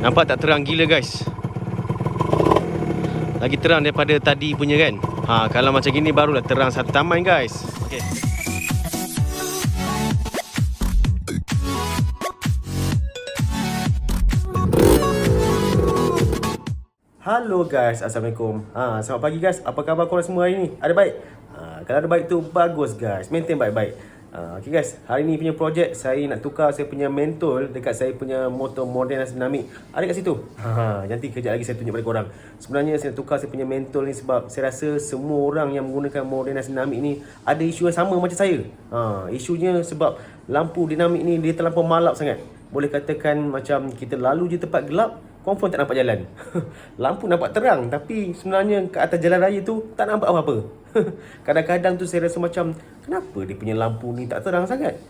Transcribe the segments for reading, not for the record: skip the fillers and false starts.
Nampak tak terang gila guys? Lagi terang daripada tadi punya kan. Kalau macam gini barulah terang satu taman guys. Okay. Halo guys, Assalamualaikum. Selamat pagi guys. Apa khabar korang semua hari ni? Ada baik? Kalau ada baik tu bagus guys. Maintain baik-baik. Okay guys, hari ni punya projek saya nak tukar saya punya mentol dekat saya punya motor Modena Dynamic. Ada kat situ. Nanti kejap lagi saya tunjuk pada korang. Sebenarnya saya nak tukar saya punya mentol ni sebab saya rasa semua orang yang menggunakan Modena Dynamic ni ada isu yang sama macam saya. Isunya sebab lampu dinamik ni dia terlampau malap sangat. Boleh katakan macam kita lalu je tempat gelap, confirm tak nampak jalan. Lampu nampak terang tapi sebenarnya ke atas jalan raya tu tak nampak apa-apa. Kadang-kadang tu saya rasa macam kenapa dia punya lampu ni tak terang sangat.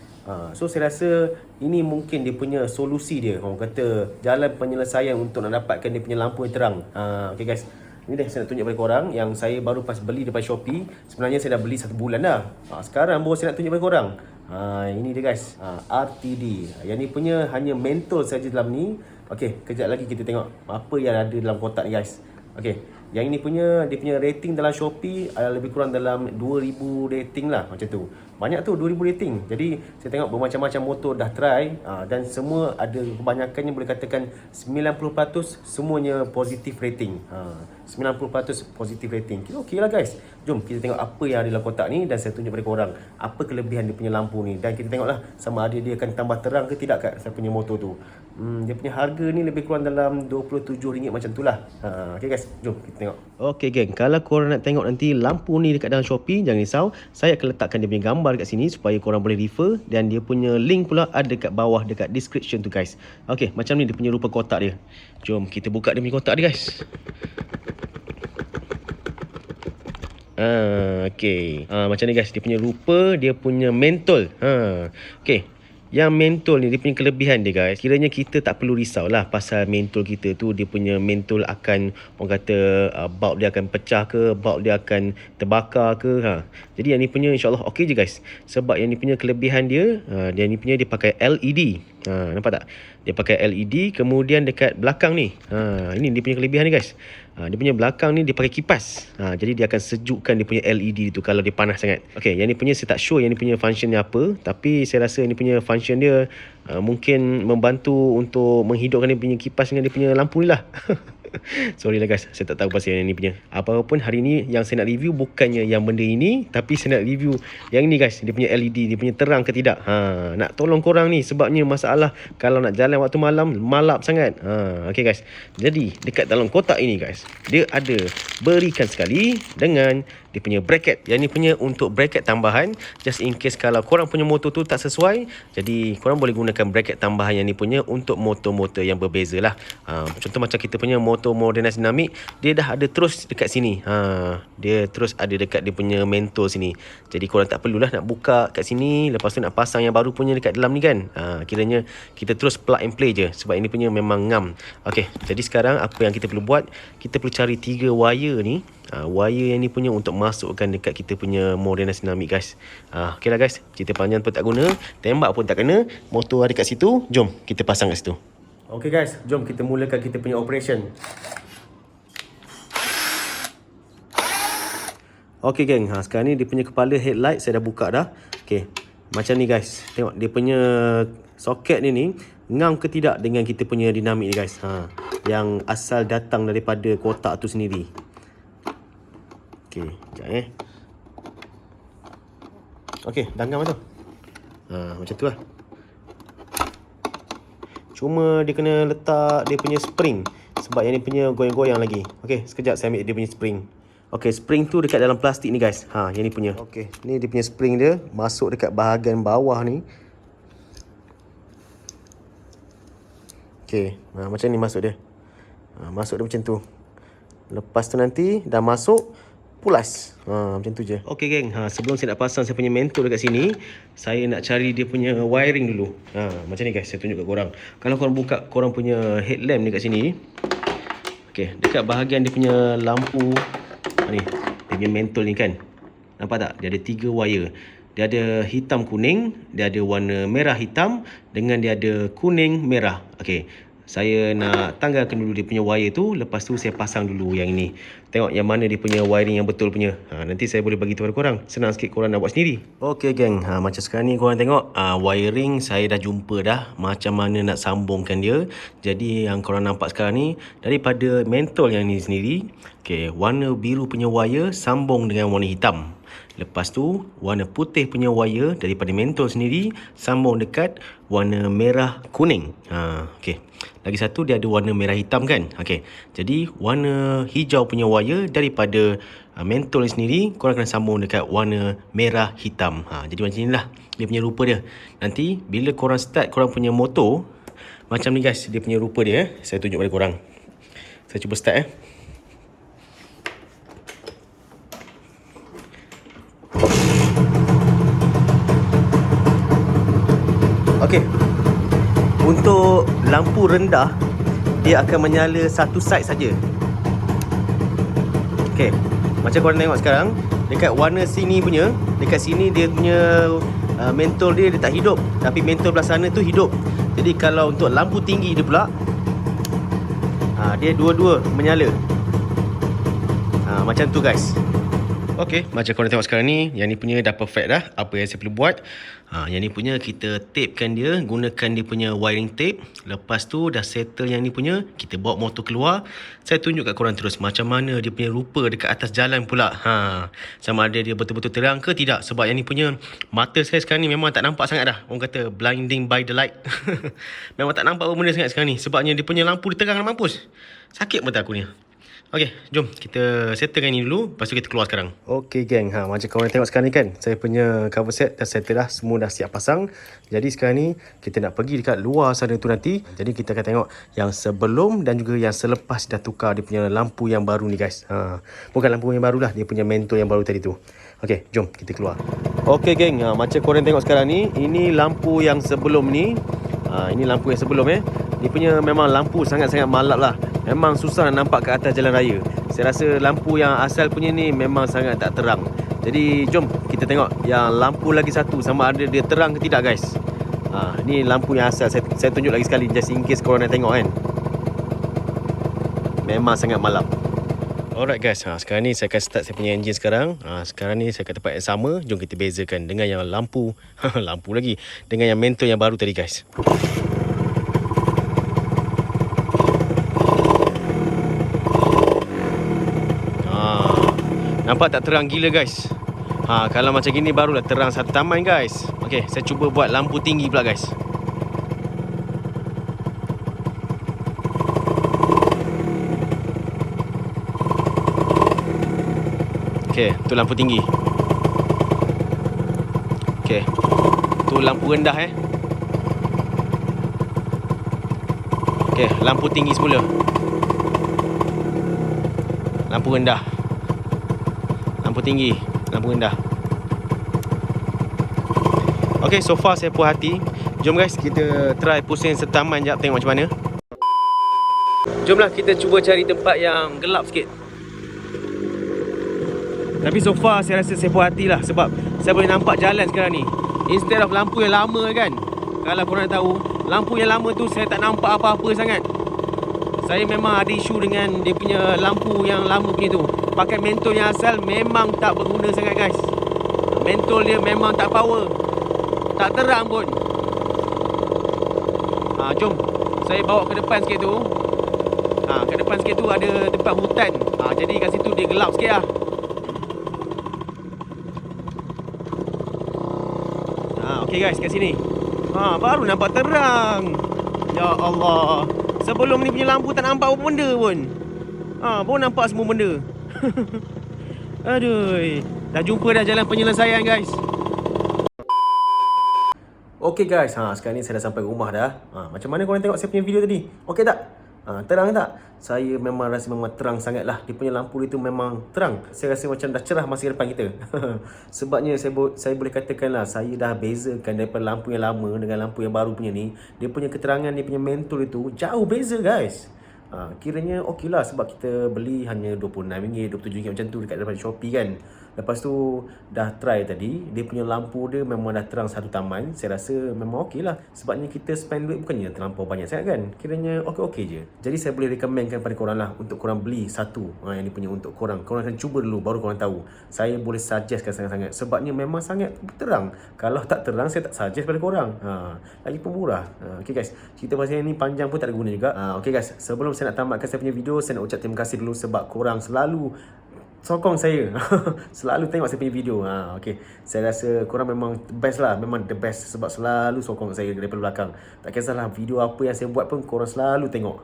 So saya rasa ini mungkin dia punya solusi dia. Orang kata jalan penyelesaian untuk nak dapatkan dia punya lampu yang terang. Okay guys, ini dah saya nak tunjuk kepada korang yang saya baru pas beli daripada Shopee. Sebenarnya saya dah beli 1 bulan dah. Sekarang baru saya nak tunjuk kepada korang. Ini dia guys, RTD. Yang ni punya hanya mentol saja dalam ni. Okey, kejap lagi kita tengok apa yang ada dalam kotak ni guys. Okey, yang ini punya dia punya rating dalam Shopee lebih kurang dalam 2000 rating lah macam tu. Banyak tu 2000 rating. Jadi saya tengok bermacam-macam motor dah try dan semua ada kebanyakannya boleh katakan 90% semuanya positif rating. 90% positif rating. Okey lah guys. Jom kita tengok apa yang ada dalam kotak ni dan saya tunjuk kepada korang apa kelebihan dia punya lampu ni dan kita tengoklah sama ada dia akan tambah terang ke tidak kat saya punya motor tu. Dia punya harga ni lebih kurang dalam RM27 macam tu lah. Okay guys, jom kita tengok. Okay geng, kalau korang nak tengok nanti lampu ni dekat dalam Shopee, jangan risau, saya akan letakkan dia punya gambar dekat sini supaya korang boleh refer dan dia punya link pula ada dekat bawah dekat description tu guys. Okay, macam ni dia punya rupa kotak dia. Jom kita buka dia punya kotak dia guys. Okay. Macam ni guys, dia punya rupa, dia punya mentol. Okay. Yang mentol ni dia punya kelebihan dia guys. Kiranya kita tak perlu risau lah pasal mentol kita tu dia punya mentol akan orang kata bulb dia akan pecah ke, bulb dia akan terbakar ke. Jadi yang ni punya insyaAllah okey je guys. Sebab yang ni punya kelebihan dia, dia ni punya dia pakai LED. Nampak tak? Dia pakai LED. Kemudian dekat belakang ni, ini dia punya kelebihan ni guys. Dia punya belakang ni dia pakai kipas. Jadi dia akan sejukkan dia punya LED tu kalau dia panas sangat. Okey, yang ni punya saya tak sure yang ni punya function ni apa, tapi saya rasa yang ni punya function dia mungkin membantu untuk menghidupkan dia punya kipas dengan dia punya lampu ni lah. Sorry lah guys, saya tak tahu pasal yang ni punya. Apapun hari ni yang saya nak review bukannya yang benda ini, tapi saya nak review yang ni guys, dia punya LED, dia punya terang ke tidak. Nak tolong korang ni sebabnya masalah kalau nak jalan waktu malam malap sangat. Okay guys, jadi dekat dalam kotak ini guys, dia ada berikan sekali dengan dia punya bracket. Yang ni punya untuk bracket tambahan, just in case kalau korang punya motor tu tak sesuai, jadi korang boleh gunakan bracket tambahan yang ni punya untuk motor-motor yang berbeza lah. Contoh macam kita punya motor Modena Dynamic, dia dah ada terus dekat sini. Dia terus ada dekat dia punya mentol sini. Jadi korang tak perlulah nak buka kat sini, lepas tu nak pasang yang baru punya dekat dalam ni kan. Kiranya kita terus plug and play je sebab ini punya memang ngam. Okey, jadi sekarang apa yang kita perlu buat, kita perlu cari 3 wire ni. Wire yang ni punya untuk masukkan dekat kita punya Modena Dynamic guys. Okey lah guys, cerita panjang pun tak guna, tembak pun tak kena, motor ada kat situ, jom kita pasang kat situ. Okey guys, jom kita mulakan kita punya operation. Okey geng, sekarang ni dia punya kepala headlight saya dah buka dah. Okey, macam ni guys, tengok dia punya soket ni ngam ke tidak dengan kita punya dinamik ni guys. Yang asal datang daripada kotak tu sendiri. Okey, sekejap Okey, dah ngam tu. Macam tu lah. Cuma dia kena letak dia punya spring sebab yang ni punya goyang-goyang lagi. Okey, sekejap saya ambil dia punya spring. Okey, spring tu dekat dalam plastik ni guys. Yang ni punya. Okey, ni dia punya spring dia masuk dekat bahagian bawah ni. Okey, macam ni masuk dia. Masuk dia macam tu. Lepas tu nanti dah masuk, pulas. Macam tu je. Okey geng, sebelum saya nak pasang saya punya mentol dekat sini, saya nak cari dia punya wiring dulu. Macam ni guys, saya tunjuk kat korang. Kalau korang buka korang punya headlamp dekat sini, okey, dekat bahagian dia punya lampu ni, dia punya mentol ni kan, nampak tak? Dia ada 3 wire. Dia ada hitam kuning, dia ada warna merah hitam dengan dia ada kuning merah. Okey, saya nak tanggalkan dulu dia punya wire tu. Lepas tu saya pasang dulu yang ini. Tengok yang mana dia punya wiring yang betul punya. Nanti saya boleh bagi tahu kepada korang. Senang sikit korang nak buat sendiri. Okey geng, macam sekarang ni korang tengok wiring saya dah jumpa dah macam mana nak sambungkan dia. Jadi yang korang nampak sekarang ni daripada mentol yang ni sendiri. Okey, warna biru punya wire sambung dengan warna hitam. Lepas tu warna putih punya wire daripada mentol sendiri sambung dekat warna merah kuning. Okey. Lagi satu dia ada warna merah hitam kan. Okey. Jadi warna hijau punya wire daripada mentol sendiri korang kena sambung dekat warna merah hitam. Jadi macam inilah dia punya rupa dia. Nanti bila korang start korang punya motor macam ni guys dia punya rupa dia. Saya tunjuk pada korang. Saya cuba start Okey. Untuk lampu rendah dia akan menyala satu side saja. Okey. Macam korang tengok sekarang dekat warna sini punya, dekat sini dia punya mentol dia tak hidup, tapi mentol belah sana tu hidup. Jadi kalau untuk lampu tinggi dia pula dia dua-dua menyala. Macam tu guys. Okey, macam korang tengok sekarang ni, yang ni punya dah perfect dah. Apa yang saya perlu buat, yang ni punya kita tapekan dia, gunakan dia punya wiring tape. Lepas tu dah settle yang ni punya, kita bawa motor keluar. Saya tunjuk kat korang terus macam mana dia punya rupa dekat atas jalan pula. Sama ada dia betul-betul terang ke tidak. Sebab yang ni punya mata saya sekarang ni memang tak nampak sangat dah. Orang kata blinding by the light. Memang tak nampak apa benda sangat sekarang ni. Sebabnya dia punya lampu dia terang nak mampus. Sakit mata aku ni. Okey, jom kita settlekan ni dulu. Lepas tu kita keluar sekarang. Okey geng, macam korang tengok sekarang ni kan, saya punya cover set dah settle dah. Semua dah siap pasang. Jadi sekarang ni kita nak pergi dekat luar sana tu nanti. Jadi kita akan tengok yang sebelum dan juga yang selepas dah tukar dia punya lampu yang baru ni guys. Bukan lampu yang baru lah, dia punya mentol yang baru tadi tu. Okey, jom kita keluar. Okey geng, macam korang tengok sekarang ni, ini lampu yang sebelum ni. Ini lampu yang sebelum dia punya memang lampu sangat-sangat malap lah. Memang susah nak nampak ke atas jalan raya. Saya rasa lampu yang asal punya ni memang sangat tak terang. Jadi jom kita tengok yang lampu lagi satu sama ada dia terang ke tidak guys. Ni lampu yang asal. Saya tunjuk lagi sekali just in case korang nak tengok kan. Memang sangat malap. Alright guys, sekarang ni saya akan start saya punya engine sekarang. Sekarang ni saya kat tempat yang sama. Jom kita bezakan dengan yang lampu lampu lagi, dengan yang mentol yang baru tadi guys. Nampak tak terang gila guys. Kalau macam gini barulah terang satu taman guys. Okey, saya cuba buat lampu tinggi pula guys. Okey, tu lampu tinggi. Okey. Tu lampu rendah Okey, lampu tinggi semula. Lampu rendah. Lampu tinggi, lampu rendah. Okey, so far saya puas hati. Jom guys, kita try pusing setaman jap tengok macam mana. Jomlah kita cuba cari tempat yang gelap sikit. Tapi so far saya rasa saya puas hati lah. Sebab saya boleh nampak jalan sekarang ni. Instead of lampu yang lama kan, kalau korang nak tahu, lampu yang lama tu saya tak nampak apa-apa sangat. Saya memang ada isu dengan dia punya lampu yang lama punya tu. Pakai mentol yang asal memang tak berguna sangat guys. Mentol dia memang tak power, tak terang pun. Jom saya bawa ke depan sikit tu. Ke depan sikit tu ada tempat hutan. Jadi kat situ dia gelap sikit lah. Okey guys, kat sini. Baru nampak terang. Ya Allah. Sebelum ni punya lampu tak nampak apa benda pun. Baru nampak semua benda. Aduh. Dah jumpa dah jalan penyelesaian guys. Okey guys, sekarang ni saya dah sampai rumah dah. Macam mana korang tengok saya punya video tadi? Okey tak? Terang tak? Saya memang rasa memang terang sangat lah. Dia punya lampu itu memang terang. Saya rasa macam dah cerah masa depan kita. Sebabnya saya boleh katakan lah, saya dah bezakan daripada lampu yang lama dengan lampu yang baru punya ni. Dia punya keterangan, dia punya mentol itu jauh beza guys. Kiranya okey lah sebab kita beli hanya RM26, RM27 macam tu dekat daripada Shopee kan. Lepas tu dah try tadi, dia punya lampu dia memang dah terang satu taman. Saya rasa memang okey lah. Sebabnya kita spend duit bukannya terlampau banyak sangat kan. Kiranya okey-okey je. Jadi saya boleh recommendkan pada korang lah untuk korang beli satu yang ni punya untuk korang. Korang akan cuba dulu baru korang tahu. Saya boleh suggestkan sangat-sangat sebabnya memang sangat terang. Kalau tak terang saya tak suggest pada korang. Lagi pun murah. Okay guys, cerita pasal ni panjang pun tak ada guna juga. Okay guys, sebelum saya nak tamatkan saya punya video, saya nak ucap terima kasih dulu sebab korang selalu sokong saya. Selalu tengok saya punya video. Okay. Saya rasa korang memang the best lah. Memang the best sebab selalu sokong saya daripada belakang. Tak kisahlah video apa yang saya buat pun korang selalu tengok.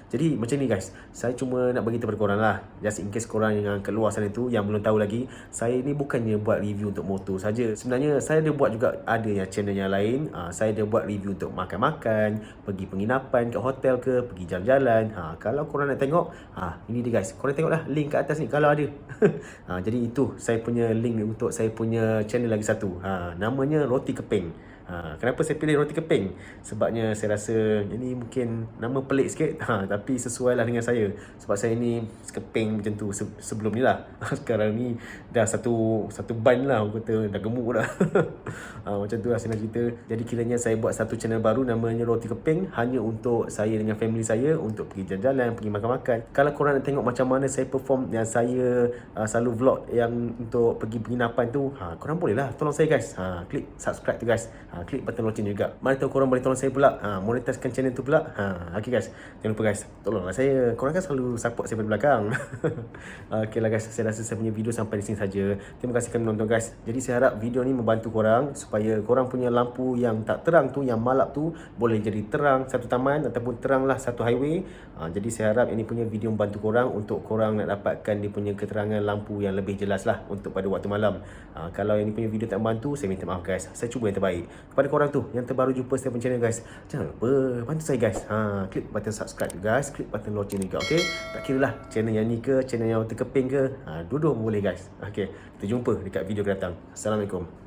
Jadi macam ni guys, saya cuma nak bagi tahu pada korang lah, just in case korang yang kat luar sana tu yang belum tahu lagi, saya ni bukannya buat review untuk motor saja. Sebenarnya saya ada buat juga, ada yang channel yang lain. Saya ada buat review untuk makan-makan, pergi penginapan kat hotel ke, pergi jalan-jalan. Kalau korang nak tengok, ini dia guys, korang tengoklah link kat atas ni kalau ada. Jadi itu saya punya link untuk saya punya channel lagi satu. Namanya Roti Keping. Kenapa saya pilih Roti Keping? Sebabnya saya rasa ini mungkin nama pelik sikit, tapi sesuai lah dengan saya. Sebab saya ni keping macam tu sebelum ni lah. Sekarang ni dah satu ban lah, aku kata dah gemuk dah. Macam tu lah saya nak cerita. Jadi kiranya saya buat satu channel baru namanya Roti Keping, hanya untuk saya dengan family saya, untuk pergi jalan-jalan, pergi makan-makan. Kalau korang nak tengok macam mana saya perform, yang saya selalu vlog yang untuk pergi penginapan tu, korang boleh lah tolong saya guys. Klik subscribe tu guys. Klik button loceng juga. Mana tahu korang boleh tolong saya pula monetiskan channel tu pula. Okay guys, jangan lupa guys, tolonglah saya. Korang kan selalu support saya pada belakang. Okay lah guys, saya rasa saya punya video sampai di sini saja. Terima kasih kerana menonton guys. Jadi saya harap video ni membantu korang supaya korang punya lampu yang tak terang tu, yang malap tu, boleh jadi terang satu taman ataupun teranglah satu highway. Jadi saya harap ini punya video membantu korang untuk korang nak dapatkan dia punya keterangan lampu yang lebih jelas lah untuk pada waktu malam. Kalau ini punya video tak membantu, saya minta maaf guys. Saya cuba yang terbaik. Kepada korang tu yang terbaru jumpa saya punya channel guys, jangan lupa bantu saya guys. Klik button subscribe tu guys, klik button loceng juga. Okay, tak kira lah channel yang ni ke, channel yang terkeping ke, dua-dua boleh guys. Okay, kita jumpa dekat video akan datang. Assalamualaikum.